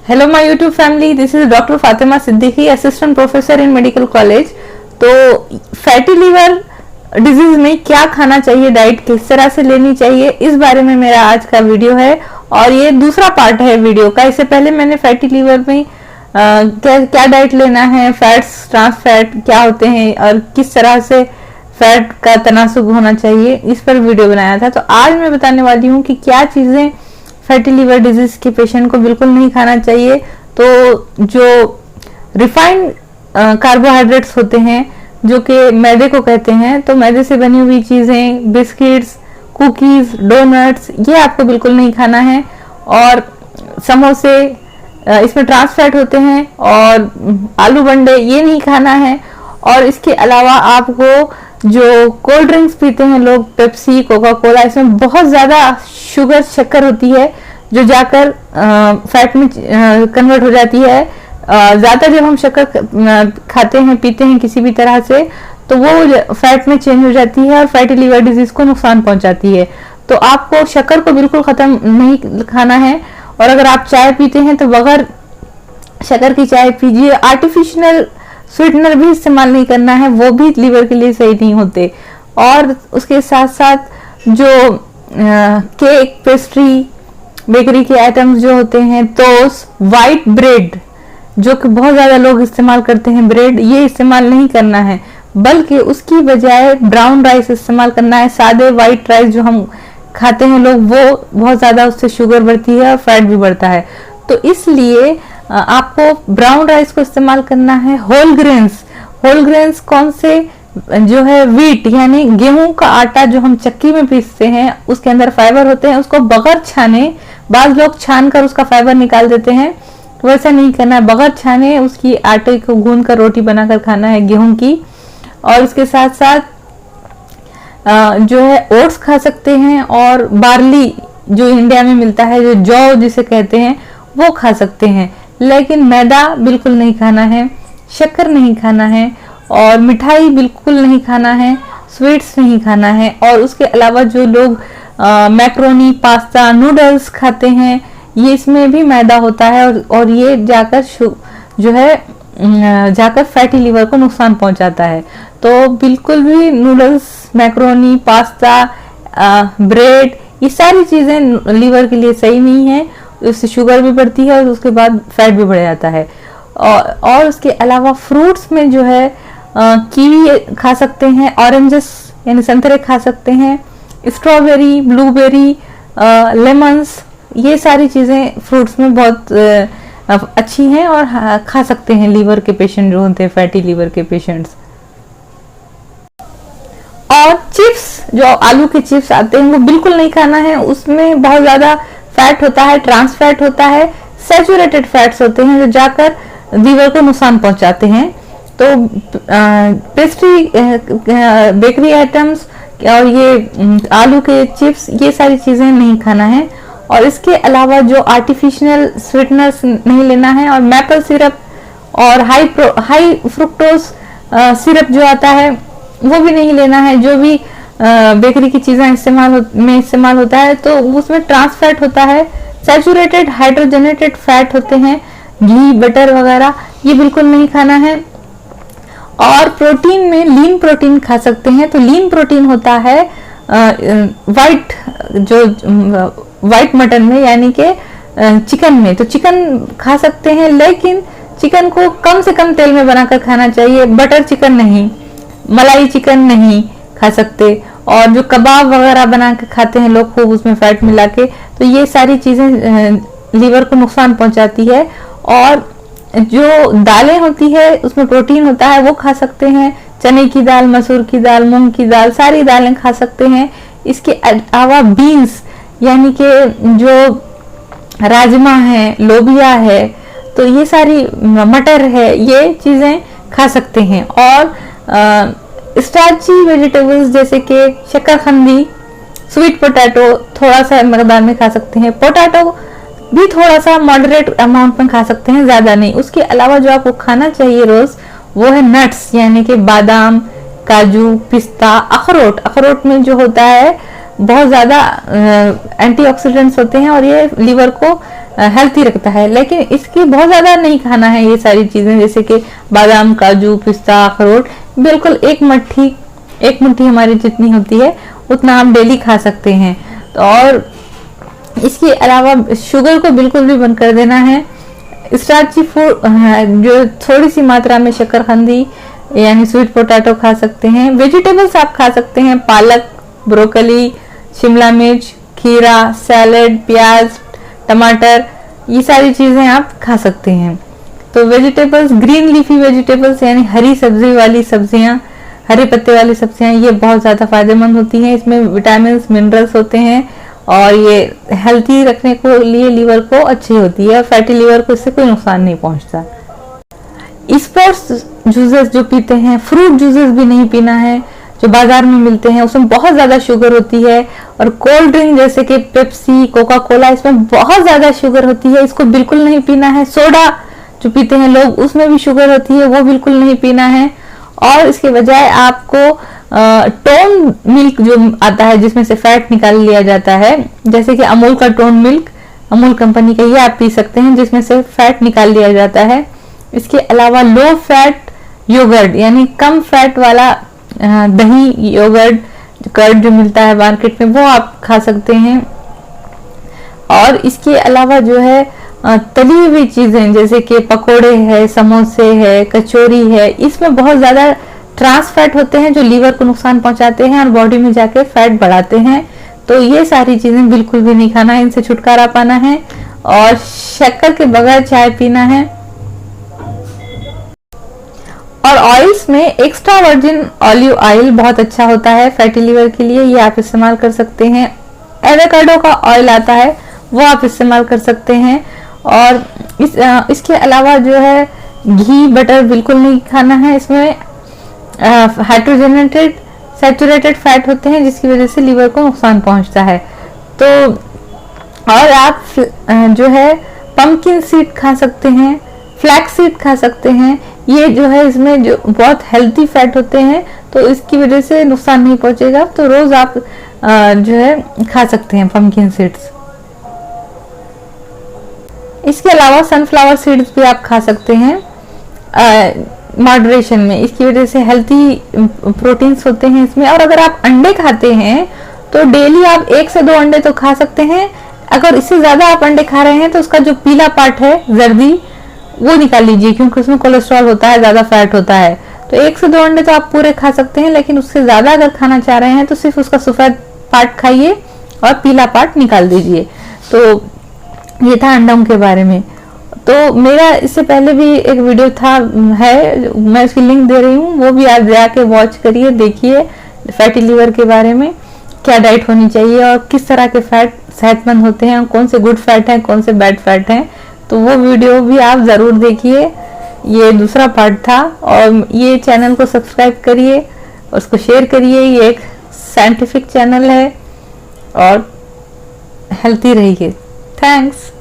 Hello my YouTube family, this is doctor Fatima Siddiqui, assistant professor in medical college. तो fatty liver disease में क्या खाना चाहिए, डाइट किस तरह से लेनी चाहिए, इस बारे में मेरा आज का वीडियो है और ये दूसरा पार्ट है वीडियो का। इससे पहले मैंने फैटी लीवर में क्या डाइट लेना है, फैट्स, ट्रांस फैट क्या होते हैं और किस तरह से फैट का तनासुब होना चाहिए, इस पर वीडियो बनाया था। तो आज मैं बताने वाली हूँ कि क्या चीजें फैटी लीवर डिजीज के पेशेंट को बिल्कुल नहीं खाना चाहिए। तो जो रिफाइंड कार्बोहाइड्रेट्स होते हैं जो कि मैदे को कहते हैं, तो मैदे से बनी हुई चीजें, बिस्किट्स, कुकीज, डोनट्स, ये आपको बिल्कुल नहीं खाना है। और समोसे, इसमें ट्रांस फैट होते हैं, और आलू बंडे, ये नहीं खाना है। और इसके अलावा आपको जो कोल्ड ड्रिंक्स पीते हैं लोग, पेप्सी, कोका कोला, इसमें बहुत ज्यादा शुगर, शक्कर होती है जो जाकर फैट में कन्वर्ट हो जाती है। ज्यादा जब हम शक्कर खाते हैं, पीते हैं किसी भी तरह से, तो वो फैट में चेंज हो जाती है और फैटी लीवर डिजीज को नुकसान पहुंचाती है। तो आपको शक्कर को बिल्कुल खत्म नहीं खाना है। और अगर आप चाय पीते हैं तो बगैर शक्कर की चाय पीजिए। आर्टिफिशियल स्वीटनर भी इस्तेमाल नहीं करना है, वो भी लीवर के लिए सही नहीं होते। और उसके साथ साथ जो केक, पेस्ट्री, बेकरी के आइटम्स जो होते हैं, टोस्ट, वाइट ब्रेड, जो कि बहुत ज्यादा लोग इस्तेमाल करते हैं ब्रेड, ये इस्तेमाल नहीं करना है, बल्कि उसकी बजाय ब्राउन राइस इस्तेमाल करना है। सादे वाइट राइस जो हम खाते हैं लोग, वो बहुत ज्यादा उससे शुगर बढ़ती है और फैट भी बढ़ता है। तो इसलिए आपको ब्राउन राइस को इस्तेमाल करना है। होल ग्रेन्स कौन से, जो है वीट यानी गेहूं का आटा जो हम चक्की में पीसते हैं, उसके अंदर फाइबर होते हैं, उसको बगैर छाने, बाज लोग छान कर उसका फाइबर निकाल देते हैं, तो वैसा नहीं करना है। बगैर छाने उसकी आटे को गूंद कर रोटी बनाकर खाना है गेहूं की। और इसके साथ साथ जो है ओट्स खा सकते हैं, और बार्ली जो इंडिया में मिलता है, जो जौ जिसे कहते हैं, वो खा सकते हैं। लेकिन मैदा बिल्कुल नहीं खाना है, शक्कर नहीं खाना है, और मिठाई बिल्कुल नहीं खाना है, स्वीट्स नहीं खाना है। और उसके अलावा जो लोग मैक्रोनी, पास्ता, नूडल्स खाते हैं, ये इसमें भी मैदा होता है, और ये जाकर जो है जाकर फैटी लीवर को नुकसान पहुंचाता है। तो बिल्कुल भी नूडल्स, मैक्रोनी, पास्ता, ब्रेड, ये सारी चीजें लीवर के लिए सही नहीं है। उससे शुगर भी बढ़ती है और उसके बाद फैट भी बढ़ जाता है। और उसके अलावा फ्रूट्स में जो है कीवी खा सकते हैं, ऑरेंजेस यानी संतरे खा सकते हैं, स्ट्रॉबेरी, ब्लूबेरी, लेमन्स, ये सारी चीजें फ्रूट्स में बहुत अच्छी हैं और खा सकते हैं लीवर के पेशेंट जो होते हैं, फैटी लीवर के पेशेंट्स। और चिप्स, जो आलू के चिप्स आते हैं, वो बिल्कुल नहीं खाना है। उसमें बहुत ज्यादा फैट होता है, ट्रांस फैट होता है, सैचुरेटेड फैट्स होते हैं जो जाकर लीवर को नुकसान पहुंचाते हैं। तो पेस्ट्री, बेकरी आइटम्स और ये आलू के चिप्स, ये सारी चीजें नहीं खाना है। और इसके अलावा जो आर्टिफिशियल स्वीटनर्स नहीं लेना है, और मैपल सिरप और हाई फ्रुक्टोज सिरप जो आता है, वो भी नहीं लेना है। जो भी बेकरी की चीजें इस्तेमाल होता है, तो उसमें ट्रांस फैट होता है, सैचुरेटेड हाइड्रोजनेटेड फैट होते हैं, घी, बटर वगैरह, ये बिल्कुल नहीं खाना है। और प्रोटीन में लीन प्रोटीन खा सकते हैं। तो लीन प्रोटीन होता है वाइट मटन में, यानी कि चिकन में। तो चिकन खा सकते हैं, लेकिन चिकन को कम से कम तेल में बनाकर खाना चाहिए। बटर चिकन नहीं, मलाई चिकन नहीं खा सकते। और जो कबाब वगैरह बना के खाते हैं लोग खूब, उसमें फैट मिला के, तो ये सारी चीजें लीवर को नुकसान पहुंचाती है। और जो दालें होती है उसमें प्रोटीन होता है, वो खा सकते हैं। चने की दाल, मसूर की दाल, मूंग की दाल, सारी दालें खा सकते हैं। इसके अलावा बीन्स यानी कि जो राजमा है, लोबिया है, तो ये सारी, मटर है, ये चीजें खा सकते हैं। और स्टार्ची वेजिटेबल्स जैसे कि शकरकंदी, स्वीट पोटैटो थोड़ा सा मकदार में खा सकते हैं। पोटैटो भी थोड़ा सा मॉडरेट अमाउंट में खा सकते हैं, ज्यादा नहीं। उसके अलावा जो आपको खाना चाहिए रोज, वो है नट्स यानी कि बादाम, काजू, पिस्ता, अखरोट। अखरोट में जो होता है बहुत ज्यादा एंटीऑक्सीडेंट्स होते हैं और ये लीवर को हेल्थी रखता है। लेकिन इसकी बहुत ज्यादा नहीं खाना है ये सारी चीजें, जैसे कि बादाम, काजू, पिस्ता, अखरोट, बिल्कुल एक मुट्ठी हमारी जितनी होती है उतना आप डेली खा सकते हैं। और इसके अलावा शुगर को बिल्कुल भी बंद कर देना है। स्टार्ची फूड जो थोड़ी सी मात्रा में शकरकंदी यानी स्वीट पोटैटो खा सकते हैं। वेजिटेबल्स आप खा सकते हैं, पालक, ब्रोकली, शिमला मिर्च, खीरा, सैलेड, प्याज, टमाटर, ये सारी चीजें आप खा सकते हैं। तो वेजिटेबल्स, ग्रीन लीफी वेजिटेबल्स यानी हरी सब्जी वाली सब्जियां, हरे पत्ते वाली सब्जियां, ये बहुत ज्यादा फायदेमंद होती हैं। इसमें विटामिन, मिनरल्स होते हैं और ये हेल्थी रखने को लिए लीवर को अच्छी होती है और फैटी लीवर को इससे कोई नुकसान नहीं पहुंचता। स्पोर्ट्स जूसेस जो पीते हैं, फ्रूट जूसेस भी नहीं पीना है जो बाजार में मिलते हैं, उसमें बहुत ज्यादा शुगर होती है। और कोल्ड ड्रिंक जैसे कि पेप्सी, कोका कोला, इसमें बहुत ज्यादा शुगर होती है, इसको बिल्कुल नहीं पीना है। सोडा जो पीते हैं लोग, उसमें भी शुगर होती है, वो बिल्कुल नहीं पीना है। और इसके बजाय आपको टोन मिल्क जो आता है जिसमें से फैट निकाल लिया जाता है, जैसे कि अमूल का टोन मिल्क, अमूल कंपनी का, ये आप पी सकते हैं जिसमें से फैट निकाल लिया जाता है। इसके अलावा लो फैट योगर्ट यानी कम फैट वाला दही, योगर्ट, कर्ड जो मिलता है मार्केट में, वो आप खा सकते हैं। और इसके अलावा जो है तली हुई चीजें जैसे कि पकोड़े है, समोसे है, कचौरी है, इसमें बहुत ज्यादा ट्रांस फैट होते हैं जो लीवर को नुकसान पहुंचाते हैं और बॉडी में जाके फैट बढ़ाते हैं। तो ये सारी चीजें बिल्कुल भी नहीं खाना है, इनसे छुटकारा पाना है और शक्कर के बगैर चाय पीना है। और ऑयल्स में एक्स्ट्रा वर्जिन ऑलिव ऑयल बहुत अच्छा होता है फैटी लीवर के लिए, ये आप इस्तेमाल कर सकते हैं। एवोकाडो का ऑयल आता है वो आप इस्तेमाल कर सकते हैं। और इसके अलावा जो है घी, बटर बिल्कुल नहीं खाना है, इसमें हाइड्रोजनेटेड सैचुरेटेड फैट होते हैं जिसकी वजह से लीवर को नुकसान पहुंचता है। तो और आप जो है पंपकिन सीड खा सकते हैं, फ्लैक्स सीड खा सकते हैं, ये जो है इसमें जो बहुत हेल्थी फैट होते हैं तो इसकी वजह से नुकसान नहीं पहुंचेगा। तो रोज आप जो है खा सकते हैं पंपकिन सीड्स। इसके अलावा सनफ्लावर सीड्स भी आप खा सकते हैं मॉडरेशन में, इसकी वजह से हेल्थी प्रोटीन्स होते हैं इसमें। और अगर आप अंडे खाते हैं तो डेली आप 1 से 2 अंडे तो खा सकते हैं। अगर इससे ज्यादा आप अंडे खा रहे हैं तो उसका जो पीला पार्ट है, जर्दी, वो निकाल लीजिए क्योंकि उसमें कोलेस्ट्रॉल होता है, ज्यादा फैट होता है। तो 1 से 2 अंडे तो आप पूरे खा सकते हैं, लेकिन उससे ज्यादा अगर खाना चाह रहे हैं तो सिर्फ उसका सफेद पार्ट खाइए और पीला पार्ट निकाल दीजिए। तो ये था अंडों के बारे में। तो मेरा इससे पहले भी एक वीडियो था है, मैं उसकी लिंक दे रही हूँ, वो भी आप जाके वॉच करिए, देखिए फैटी लीवर के बारे में, क्या डाइट होनी चाहिए और किस तरह के फैट सेहतमंद होते हैं, कौन से गुड फैट हैं, कौन से बैड फैट हैं। तो वो वीडियो भी आप जरूर देखिए, ये दूसरा पार्ट था। और ये चैनल को सब्सक्राइब करिए, उसको शेयर करिए, ये एक साइंटिफिक चैनल है और हेल्थी रहिए। थैंक्स।